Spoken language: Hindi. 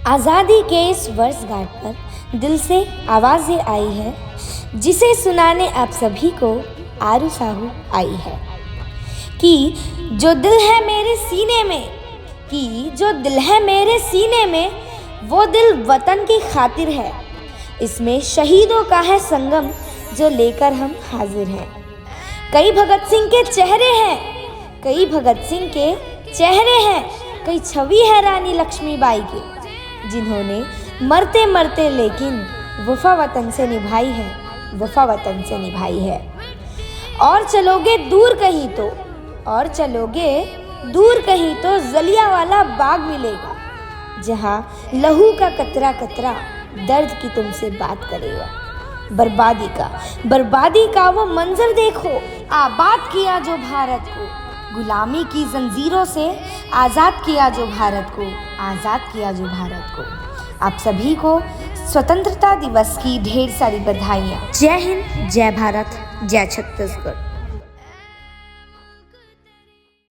आज़ादी के इस वर्षगांठ पर दिल से आवाज़ें आई है जिसे सुनाने आप सभी को आरू साहू आई है कि जो दिल है मेरे सीने में कि जो दिल है मेरे सीने में वो दिल वतन की खातिर है। इसमें शहीदों का है संगम जो लेकर हम हाजिर हैं। कई भगत सिंह के चेहरे हैं, कई भगत सिंह के चेहरे हैं, कई छवि है रानी लक्ष्मीबाई की, जिन्होंने मरते मरते लेकिन वफा वतन से निभाई है, वफा वतन से निभाई है। और चलोगे दूर कहीं तो, और चलोगे दूर कहीं तो जलियांवाला बाग मिलेगा, जहाँ लहू का कतरा कतरा दर्द की तुमसे बात करेगा। बर्बादी का वो मंजर देखो, आबाद किया जो भारत को, गुलामी की जंजीरों से आज़ाद किया जो भारत को, आज़ाद किया जो भारत को। आप सभी को स्वतंत्रता दिवस की ढेर सारी बधाइयाँ। जय हिंद, जय भारत, जय छत्तीसगढ़।